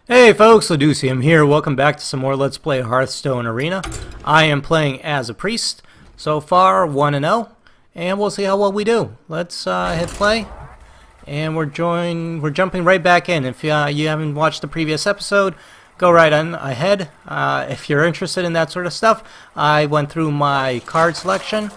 Hey folks, Laducium here. Welcome back to some more Let's Play Hearthstone Arena. I am playing as a priest. So far 1-0, and we'll see how well we do. Let's hit play, and we're jumping right back in. If you haven't watched the previous episode, go right on ahead. If you're interested in that sort of stuff, I went through my card selection,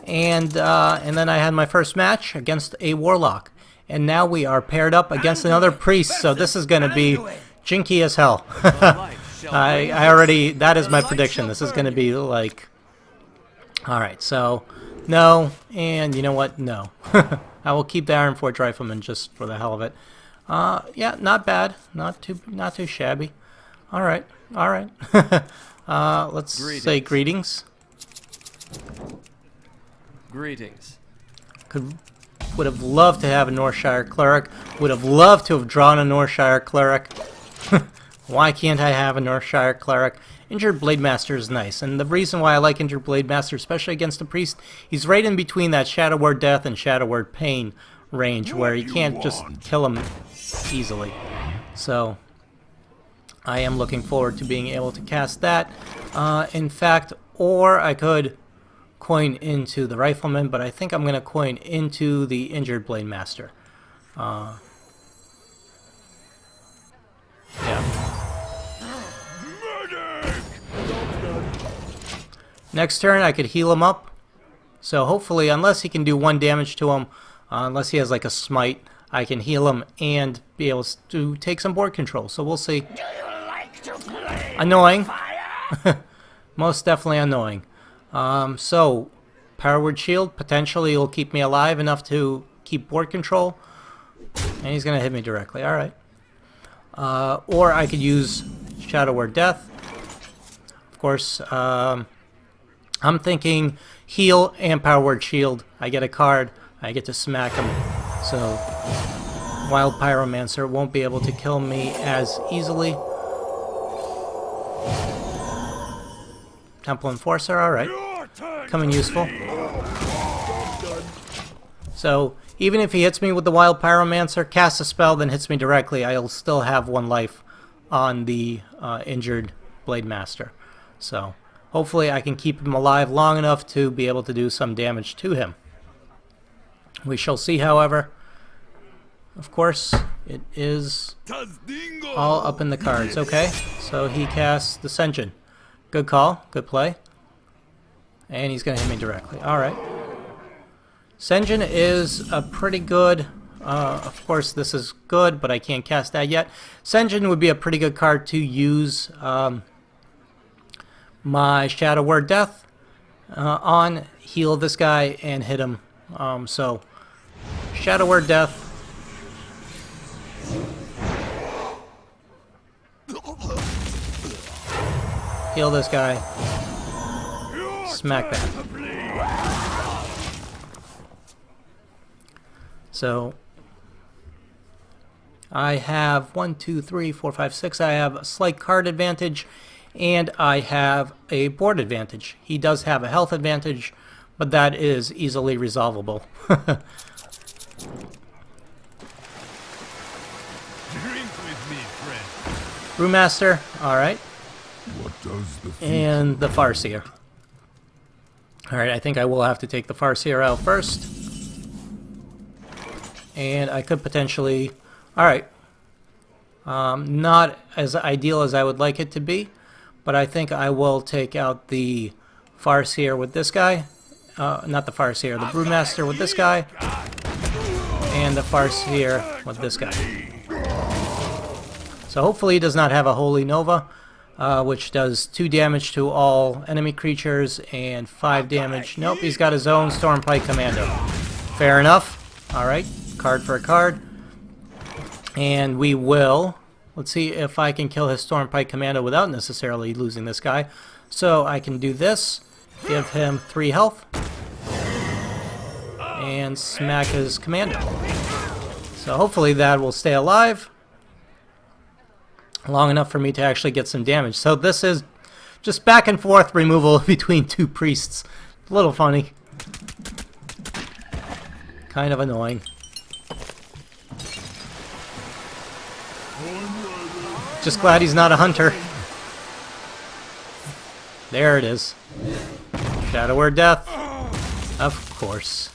and then I had my first match against a warlock, and now we are paired up against another priest. So this is going to be jinky as hell. I already, that is my prediction. This is going to be like, alright, so no, and you know what, no. I will keep the Iron Forge Rifleman just for the hell of it. Yeah, not bad, not too shabby. Alright. Let's say greetings. Greetings. Would have loved to have a Northshire Cleric. Would have loved to have drawn a Northshire Cleric. Why can't I have a Northshire Cleric? Injured Blademaster is nice, and the reason why I like Injured Blademaster, especially against a priest, he's right in between that Shadow Word Death and Shadow Word Pain range, where you can't just kill him easily. So I am looking forward to being able to cast that. In fact, or I could coin into the Rifleman, but I think I'm going to coin into the Injured Blademaster. Yeah. Next turn I could heal him up. So hopefully, unless he can do 1 damage to him, unless he has like a smite, I can heal him and be able to take some board control. So we'll see. Do you like to play annoying. fire? Most definitely annoying. So Power Word Shield potentially will keep me alive enough to keep board control. And he's going to hit me directly. Alright. Or I could use Shadow Word Death. Of course, I'm thinking heal and Power Word Shield. I get a card, I get to smack him. So Wild Pyromancer won't be able to kill me as easily. Temple Enforcer, alright. Coming useful. So even if he hits me with the Wild Pyromancer, casts a spell, then hits me directly, I'll still have 1 life on the Injured Blademaster. So hopefully I can keep him alive long enough to be able to do some damage to him. We shall see, however. Of course, it is all up in the cards. Okay, so he casts the Senjin. Good call, good play. And he's going to hit me directly. Alright. Senjin is a pretty good, of course this is good, but I can't cast that yet. Senjin would be a pretty good card to use my Shadow Word Death on, heal this guy, and hit him. So, Shadow Word Death. Heal this guy. Smack that. So I have 1, 2, 3, 4, 5, 6. I have a slight card advantage, and I have a board advantage. He does have a health advantage, but that is easily resolvable. Drink with me, friend. Brewmaster, alright. What does the And the Farseer. Alright, I think I will have to take the Farseer out first. And I could potentially... Alright. Not as ideal as I would like it to be, but I think I will take out the Farseer with this guy. Not the Farseer, the Brewmaster with this guy. And the Farseer with this guy. So hopefully he does not have a Holy Nova, which does 2 damage to all enemy creatures and 5 damage. Nope, he's got his own Stormpike Commando. Fair enough. Alright, card for a card. And we will... Let's see if I can kill his Stormpike Commando without necessarily losing this guy. So I can do this, give him 3 health, and smack his Commando. So hopefully that will stay alive long enough for me to actually get some damage. So this is just back and forth removal between 2 priests. A little funny. Kind of annoying. Just glad he's not a hunter. There it is. Shadow Word Death. Of course.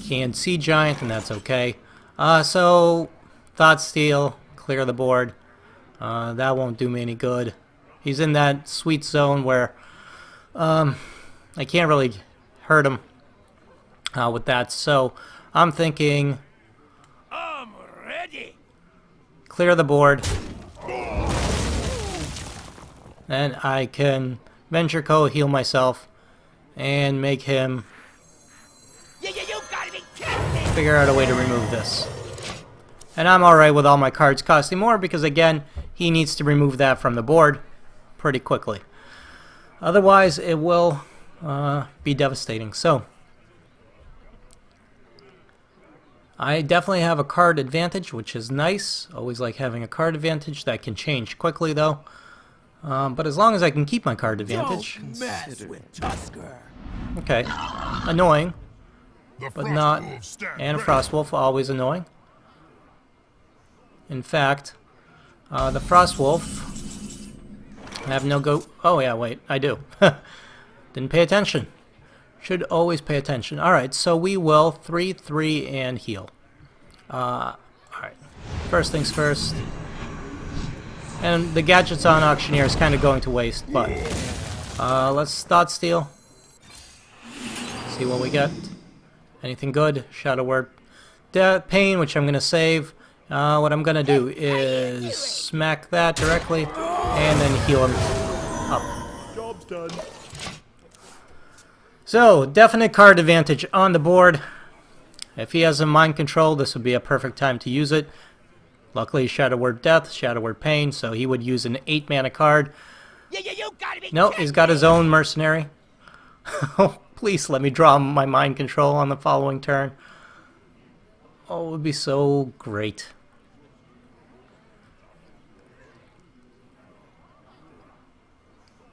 Can't see Giant, and that's okay. So, Thought Steal, clear the board. That won't do me any good. He's in that sweet zone where I can't really hurt him with that. So, I'm thinking I'm ready. clear the board. And I can Venture Co. heal myself and make him You gotta be kidding me. figure out a way to remove this. And I'm alright with all my cards costing more because, again, he needs to remove that from the board pretty quickly. Otherwise, it will be devastating. So, I definitely have a card advantage, which is nice. Always like having a card advantage. That can change quickly, though. But as long as I can keep my card advantage. Don't mess with Tusker. Okay. Annoying, The but Frost not... Wolves stand And a ready. Frostwolf, always annoying. In fact, the Frostwolf... I have no go... Oh, yeah, wait, I do. Didn't pay attention. Should always pay attention. Alright, so we will 3-3 and heal. Alright. First things first. And the gadgets on Auctioneer is kind of going to waste, but... let's Thought Steal. See what we get. Anything good? Shadow Word Pain, which I'm going to save. What I'm going to do is smack that directly, and then heal him up. Job's done. So, definite card advantage on the board. If he has a Mind Control, this would be a perfect time to use it. Luckily, Shadow Word Death, Shadow Word Pain, so he would use an 8-mana card. You gotta be No, he's got his own Mercenary. Oh, please let me draw my Mind Control on the following turn. Oh, it would be so great.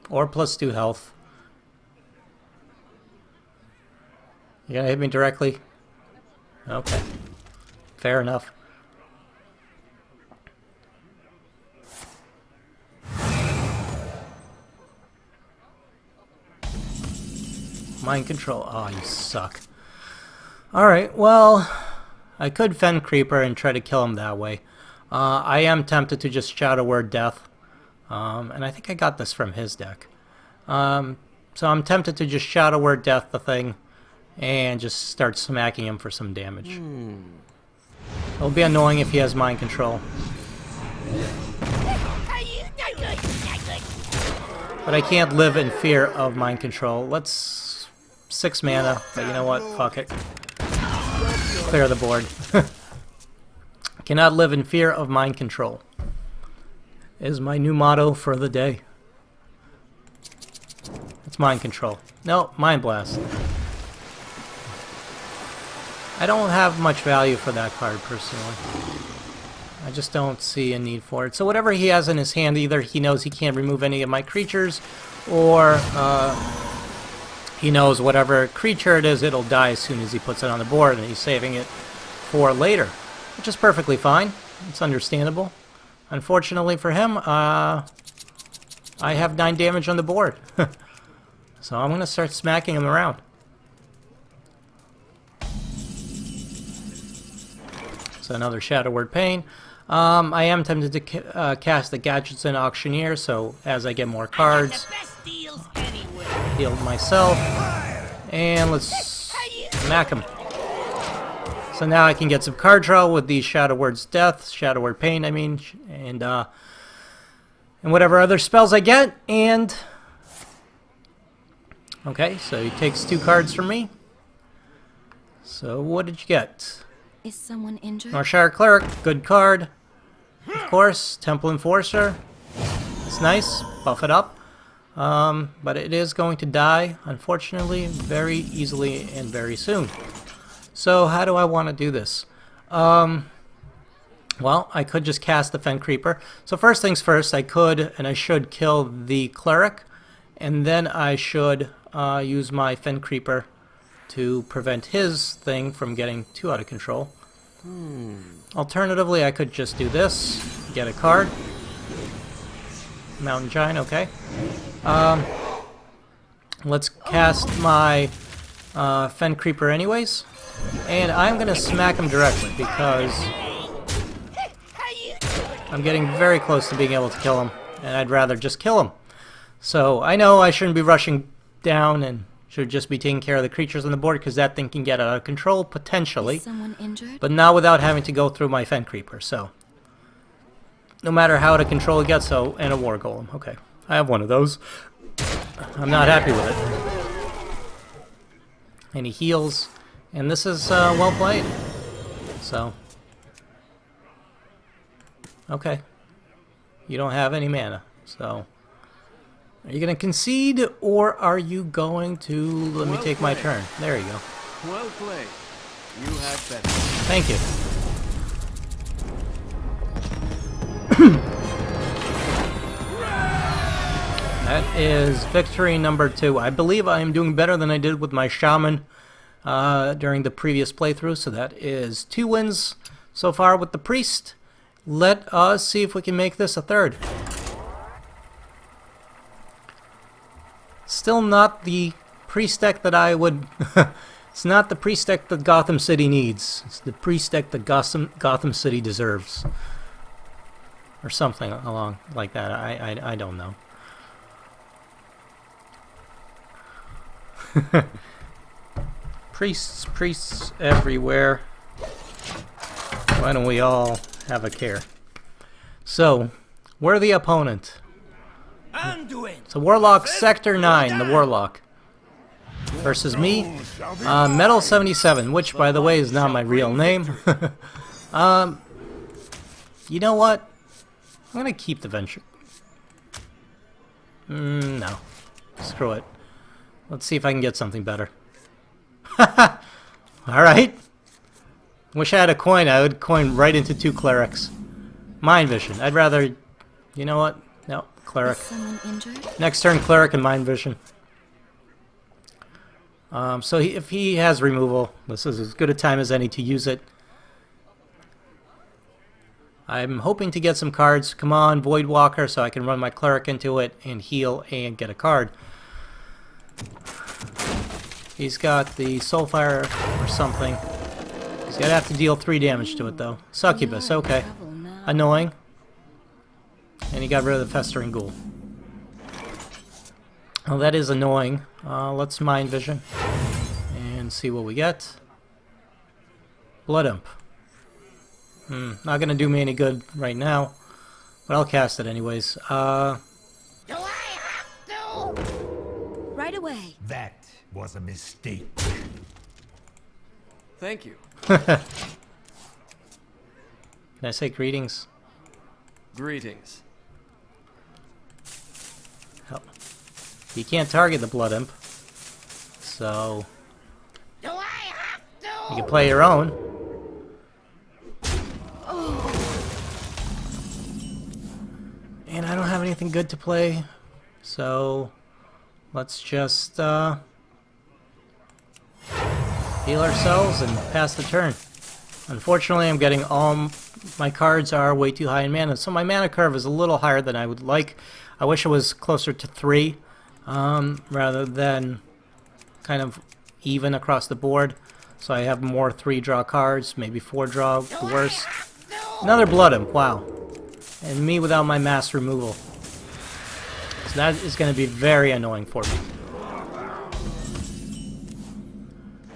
Or +2 health. You gonna hit me directly? Okay. Fair enough. Mind Control. Oh, you suck. Alright, well, I could Fen Creeper and try to kill him that way. I am tempted to just Shadow Word Death. And I think I got this from his deck. So I'm tempted to just Shadow Word Death the thing and just start smacking him for some damage. It'll be annoying if he has Mind Control. But I can't live in fear of Mind Control. Let's 6 mana, but you know what? Fuck it. Clear the board. Cannot live in fear of Mind Control is my new motto for the day. It's Mind Control. No, Mind Blast. I don't have much value for that card, personally. I just don't see a need for it. So whatever he has in his hand, either he knows he can't remove any of my creatures, or he knows whatever creature it is, it'll die as soon as he puts it on the board, and he's saving it for later. Which is perfectly fine. It's understandable. Unfortunately for him, I have 9 damage on the board. So I'm going to start smacking him around. So another Shadow Word Pain. I am tempted to cast the Gadgets in Auctioneer, so as I get more cards, heal myself. And let's smack him. So now I can get some card draw with these Shadow Words Death, Shadow Word Pain, I mean, and whatever other spells I get, and... Okay, so he takes 2 cards from me. So what did you get? Is someone injured? Norshire Cleric, good card. Of course, Temple Enforcer. It's nice, buff it up. But it is going to die, unfortunately, very easily and very soon. So how do I want to do this? Well, I could just cast the Fen Creeper. So first things first, I could and I should kill the Cleric, and then I should use my Fen Creeper to prevent his thing from getting too out of control. Alternatively, I could just do this, get a card. Mountain Giant, okay. Let's cast my Fen Creeper anyways. And I'm going to smack him directly because I'm getting very close to being able to kill him. And I'd rather just kill him. So I know I shouldn't be rushing down and should just be taking care of the creatures on the board because that thing can get out of control potentially. Is someone injured? But not without having to go through my Fen Creeper. So no matter how out of control it gets, so, and a War Golem. Okay, I have one of those. I'm not happy with it. And he heals. And this is well played. So. Okay. You don't have any mana. So. Are you going to concede or are you going to let me take my turn? There you go. Well played. You had better. Thank you. That is victory number 2. I believe I am doing better than I did with my shaman during the previous playthrough. So that is 2 wins so far with the priest. Let us see if we can make this a third. Still not the priest deck that I would... It's not the priest deck that Gotham City needs. It's the priest deck that Gotham City deserves. Or something along like that. I don't know. Priests everywhere. Why don't we all have a care? So, we're the opponent. Anduin. So Warlock Sector 9, the Warlock. Versus me, Metal 77, which by the way is not my real name. You know what? I'm gonna keep the venture. No. Screw it. Let's see if I can get something better. Alright. Wish I had a coin, I would coin right into 2 clerics. Mind Vision. I'd rather... You know what? No. Cleric. Is someone injured? Next turn, Cleric and Mind Vision. So if he has removal, this is as good a time as any to use it. I'm hoping to get some cards. Come on, Voidwalker, so I can run my Cleric into it and heal and get a card. He's got the Soulfire or something. He's gonna have to deal 3 damage to it, though. Succubus, okay. Annoying. And he got rid of the Festering Ghoul. Oh, that is annoying. Let's Mind Vision and see what we get. Blood Imp. Not gonna do me any good right now, but I'll cast it anyways. Do I have to? Right away. That was a mistake. Thank you. Can I say greetings? Greetings. Oh. You can't target the Blood Imp, so Do I have to? you can play your own. And I don't have anything good to play, so let's just heal ourselves and pass the turn. Unfortunately, I'm getting all my cards are way too high in mana, so my mana curve is a little higher than I would like. I wish it was closer to 3, rather than kind of even across the board. So I have more 3-draw cards, maybe 4-draw, the worst. Another Blood Imp, wow. And me without my mass removal. So that is going to be very annoying for me.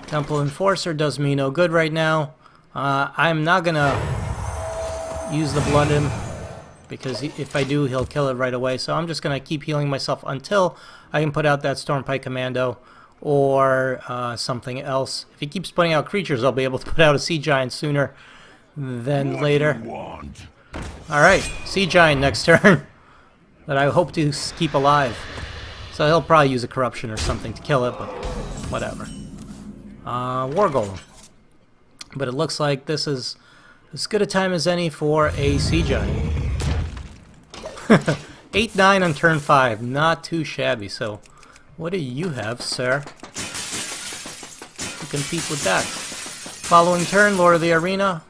Temple Enforcer does me no good right now. I'm not going to use the Blood Imp, because if I do, he'll kill it right away. So I'm just going to keep healing myself until I can put out that Stormpike Commando or something else. If he keeps putting out creatures, I'll be able to put out a Sea Giant sooner than later. Alright, Sea Giant next turn that I hope to keep alive. So he'll probably use a Corruption or something to kill it, but whatever. War Golem. But it looks like this is as good a time as any for a Sea Giant. 8-9 on turn 5, not too shabby. So what do you have, sir, to compete with that? Following turn, Lord of the Arena.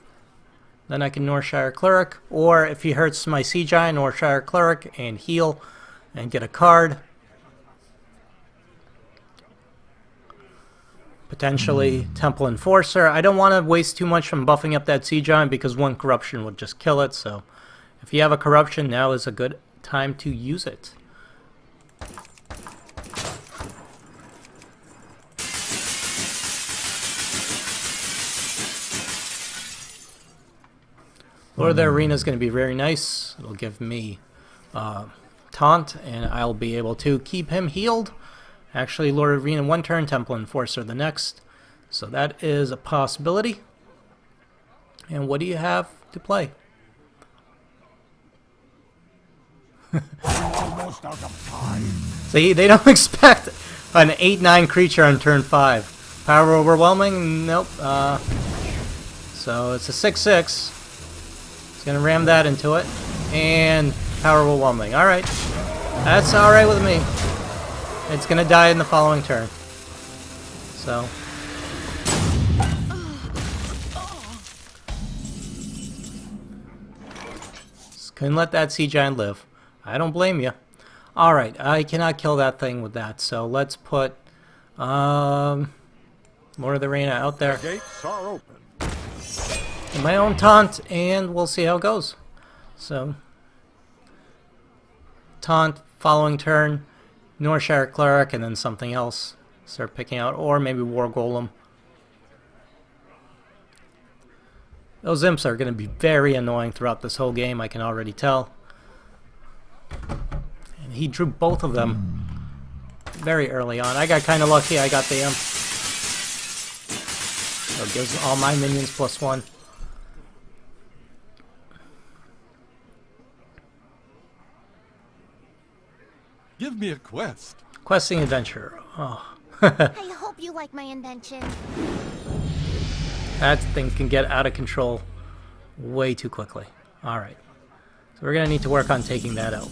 Then I can Northshire Cleric, or if he hurts my Sea Giant, Northshire Cleric and heal and get a card. Potentially Temple Enforcer. I don't want to waste too much from buffing up that Sea Giant because one corruption would just kill it. So if you have a corruption, now is a good time to use it. Lord of the Arena is going to be very nice. It'll give me taunt, and I'll be able to keep him healed. Actually, Lord of the Arena one turn, Temple Enforcer the next. So that is a possibility. And what do you have to play? Almost out of time. See, they don't expect an 8/9 creature on turn 5. Power overwhelming? Nope. So it's a 6/6. It's gonna ram that into it, and power overwhelming. All right, that's all right with me. It's gonna die in the following turn. So. Just couldn't let that Sea Giant live. I don't blame you. All right, I cannot kill that thing with that. So let's put Lord of the Arena out there. Gates are open. My own taunt, and we'll see how it goes. So, taunt, following turn, Northshire Cleric, and then something else. Start picking out, or maybe War Golem. Those imps are going to be very annoying throughout this whole game, I can already tell. And he drew both of them very early on. I got kind of lucky, I got the imp. So it gives all my minions +1. Give me a quest. Questing Adventure. Oh. I hope you like my invention. That thing can get out of control way too quickly. Alright. So we're going to need to work on taking that out.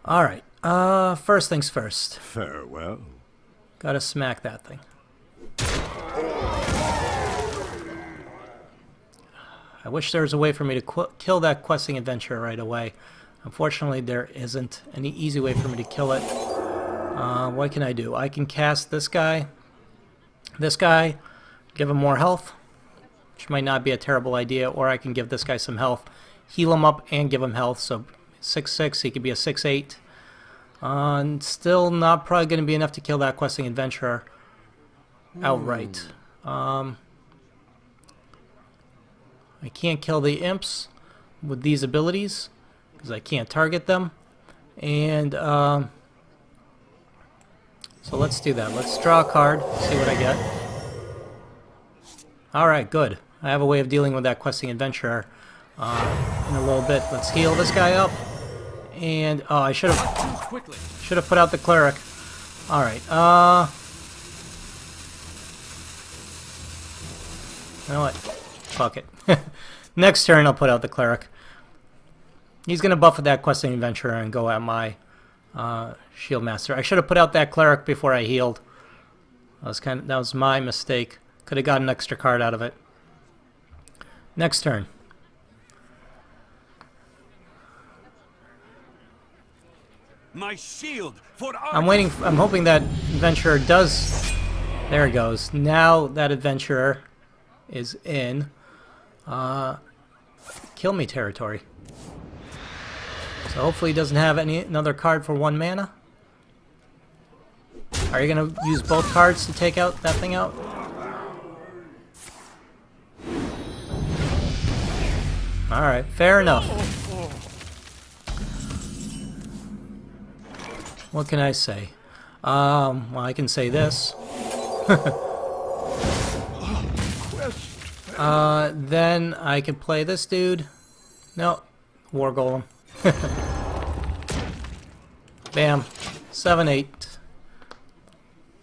Alright. First things first. Farewell. Gotta smack that thing. I wish there was a way for me to kill that Questing Adventure right away. Unfortunately, there isn't any easy way for me to kill it. What can I do? I can cast this guy, give him more health, which might not be a terrible idea, or I can give this guy some health, heal him up, and give him health. So 6/6, he could be a 6/8. Still not probably going to be enough to kill that Questing Adventurer outright. I can't kill the imps with these abilities because I can't target them. And so let's do that. Let's draw a card, see what I get. Alright, good. I have a way of dealing with that Questing Adventurer in a little bit. Let's heal this guy up. And oh, I should have put out the Cleric. Alright, you know what? Fuck it. Next turn I'll put out the Cleric. He's gonna buff with that Questing Adventurer and go at my Shield Master. I should have put out that Cleric before I healed. That was my mistake. Could have got an extra card out of it. Next turn. My shield for I'm hoping that Adventurer does. There it goes. Now that Adventurer is in kill me territory. So hopefully he doesn't have another card for 1 mana. Are you gonna use both cards to take out that thing out? Alright, fair enough. What can I say? Well, I can say this. Then I could play this dude. No, War Golem. Bam. 7/8.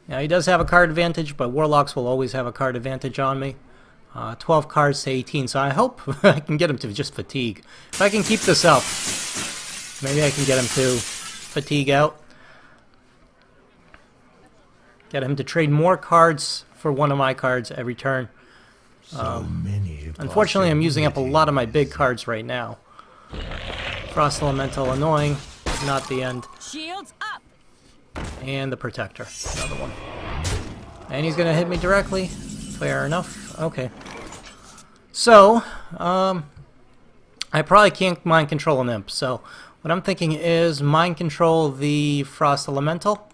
Now he does have a card advantage, but Warlocks will always have a card advantage on me. 12 cards to 18, so I hope I can get him to just fatigue. If I can keep this up, maybe I can get him to fatigue out. Get him to trade more cards for one of my cards every turn. So many Unfortunately, I'm using up a lot of my big cards right now. Frost Elemental, annoying. Not the end. Shields up. And the Protector, another one. And he's gonna hit me directly. Fair enough. Okay. So, I probably can't mind control an imp. So, what I'm thinking is mind control the Frost Elemental.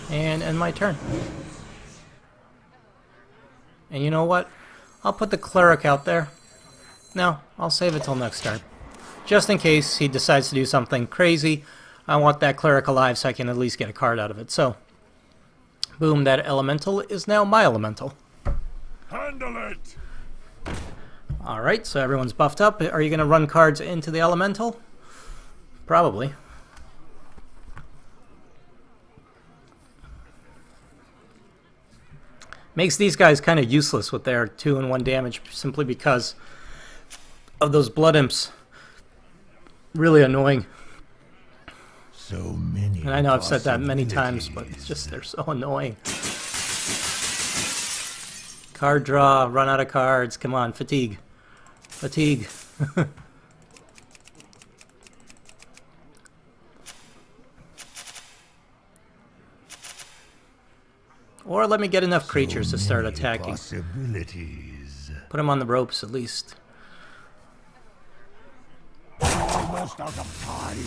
And end my turn. And you know what? I'll put the Cleric out there. No, I'll save it till next turn. Just in case he decides to do something crazy. I want that Cleric alive so I can at least get a card out of it. So, boom, that Elemental is now my Elemental. Handle it! Alright, so everyone's buffed up. Are you going to run cards into the Elemental? Probably. Makes these guys kind of useless with their 2 and 1 damage simply because of those Blood Imps. Really annoying. So many. And I know I've said that many times, but it's just they're so annoying. Card draw, run out of cards. Come on, fatigue. Fatigue. Or let me get enough creatures to start attacking. Possibilities. Put them on the ropes at least. Almost out of time.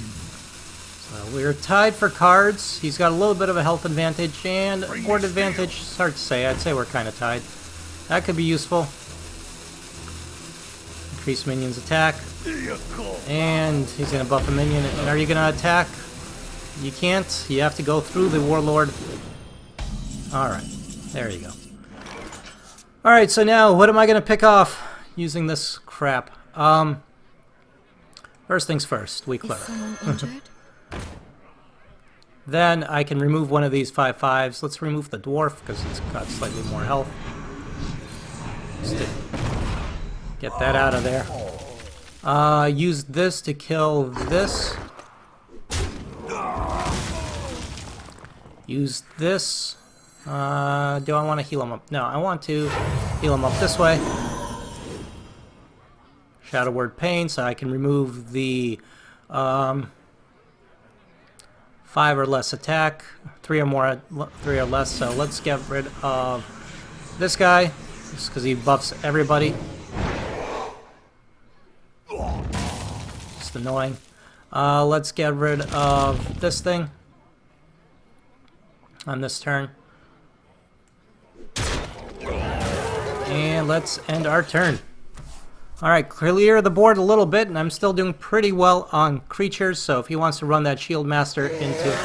So we're tied for cards. He's got a little bit of a health advantage and board advantage. It's hard to say. I'd say we're kind of tied. That could be useful. Increase minions attack. And he's going to buff a minion. And are you going to attack? You can't. You have to go through the Warlord. Alright. There you go. Alright, so now what am I going to pick off using this crap? First things first. Weak Is Cleric. someone injured? Then I can remove one of these 5/5s. Let's remove the Dwarf because it's got slightly more health. Just to get that out of there. Use this to kill this. Use this. Do I want to heal him up? No, I want to heal him up this way. Shadow Word Pain, so I can remove the 5 or less attack, 3 or less. So let's get rid of this guy, just because he buffs everybody. Just annoying. Let's get rid of this thing on this turn. And let's end our turn. Alright, clear the board a little bit, and I'm still doing pretty well on creatures, so if he wants to run that Shield Master into...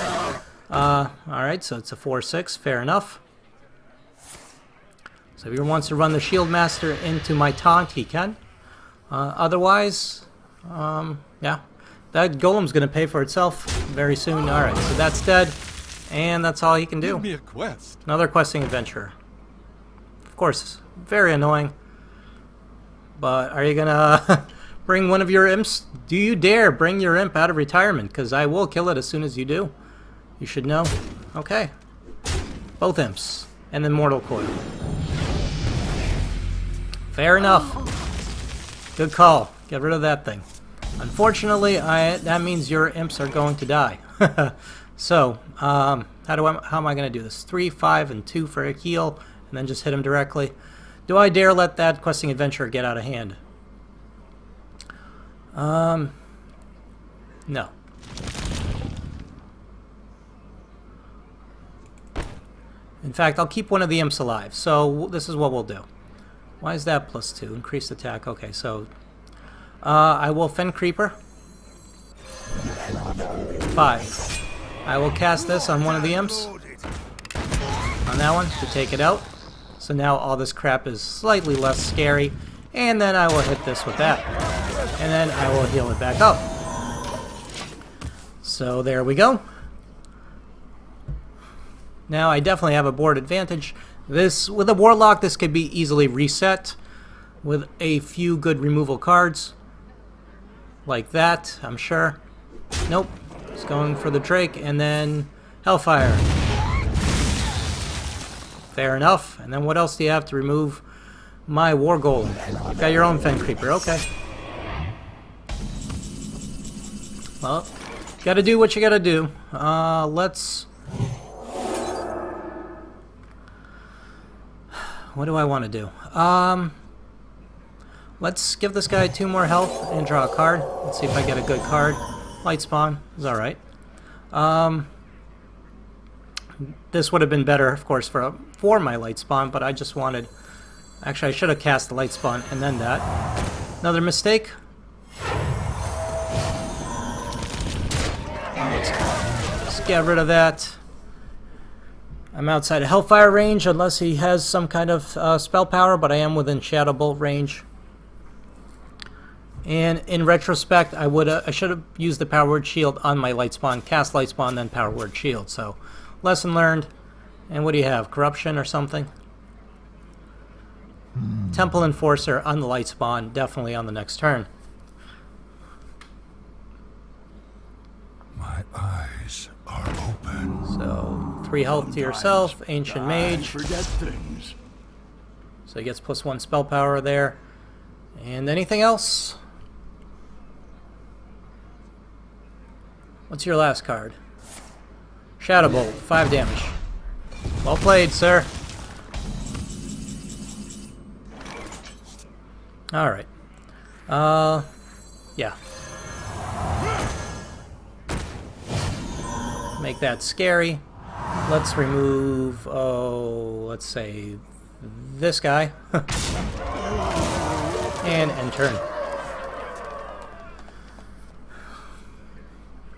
Alright, so it's a 4/6, fair enough. So if he wants to run the Shield Master into my taunt, he can. Otherwise, yeah, that Golem's going to pay for itself very soon. Alright, so that's dead, and that's all he can do. Give me a quest. Another questing adventurer. Of course, very annoying. But are you gonna bring one of your imps? Do you dare bring your imp out of retirement? Because I will kill it as soon as you do. You should know. Okay. Both imps. And then Mortal Coil. Fair enough. Good call. Get rid of that thing. Unfortunately, that means your imps are going to die. So, how am I going to do this? 3, 5, and 2 for a heal, and then just hit him directly. Do I dare let that questing adventurer get out of hand? No. In fact, I'll keep one of the imps alive. So this is what we'll do. Why is that +2? Increased attack. Okay, so I will Fen Creeper. 5. I will cast this on one of the imps. On that one to take it out. So now all this crap is slightly less scary. And then I will hit this with that. And then I will heal it back up. So there we go. Now I definitely have a board advantage. This, with a Warlock, this could be easily reset with a few good removal cards. Like that, I'm sure. Nope. It's going for the Drake and then Hellfire. Fair enough. And then what else do you have to remove? My war golem. Got your own fen creeper, okay. Well, gotta do what you gotta do. Let's... What do I want to do? Let's give this guy 2 more health and draw a card. Let's see if I get a good card. Light spawn is alright. This would have been better, of course, for my light spawn, but I just wanted... Actually, I should have cast the light spawn and then that. Another mistake. Let's get rid of that. I'm outside of Hellfire range unless he has some kind of spell power, but I am within Shadow Bolt range. And in retrospect, I should have used the Power Word Shield on my light spawn, cast light spawn, then Power Word Shield. So, lesson learned. And what do you have? Corruption or something? Temple Enforcer on the light spawn, definitely on the next turn. My eyes are open. So 3 health to yourself, Ancient Mage. Forget things. So he gets +1 spell power there. And anything else? What's your last card? Shadow Bolt, 5 damage. Well played, sir. Alright. Yeah. Make that scary. Let's remove, let's say, this guy. And end turn.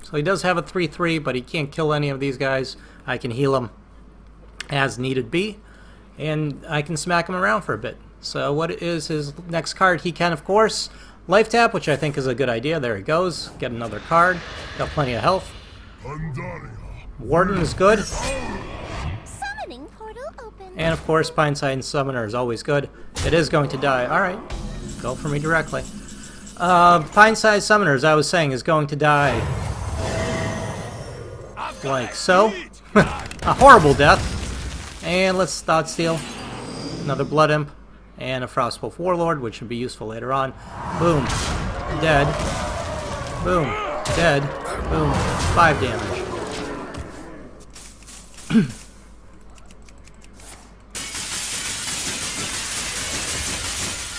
So he does have a 3/3, but he can't kill any of these guys. I can heal him as needed be, and I can smack him around for a bit. So what is his next card? He can, of course, life tap, which I think is a good idea. There he goes. Get another card. Got plenty of health. Warden is good. Summoning portal open. And of course, Pineside Summoner is always good. It is going to die. Alright. Go for me directly. Pineside Summoner, as I was saying, is going to die like so. A horrible death. And let's Thought Steal. Another Blood Imp. And a Frostwolf Warlord, which should be useful later on. Boom. Dead. Boom. Dead. Boom. 5 damage.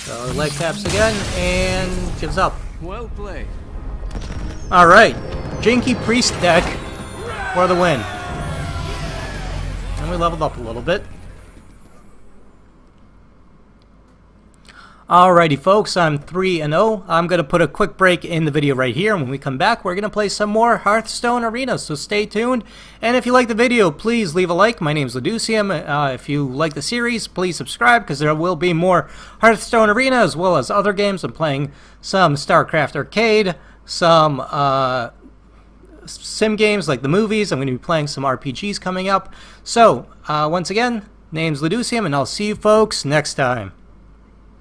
So leg taps again and gives up. Well played. Alright. Janky Priest deck for the win. And we leveled up a little bit. Alrighty folks, I'm 3-0. I'm going to put a quick break in the video right here. When we come back, we're going to play some more Hearthstone Arena, so stay tuned. And if you like the video, please leave a like. My name's Leducium. If you like the series, please subscribe, because there will be more Hearthstone Arena, as well as other games. I'm playing some StarCraft Arcade, some sim games like the movies. I'm going to be playing some RPGs coming up. So, once again, name's Leducium, and I'll see you folks next time.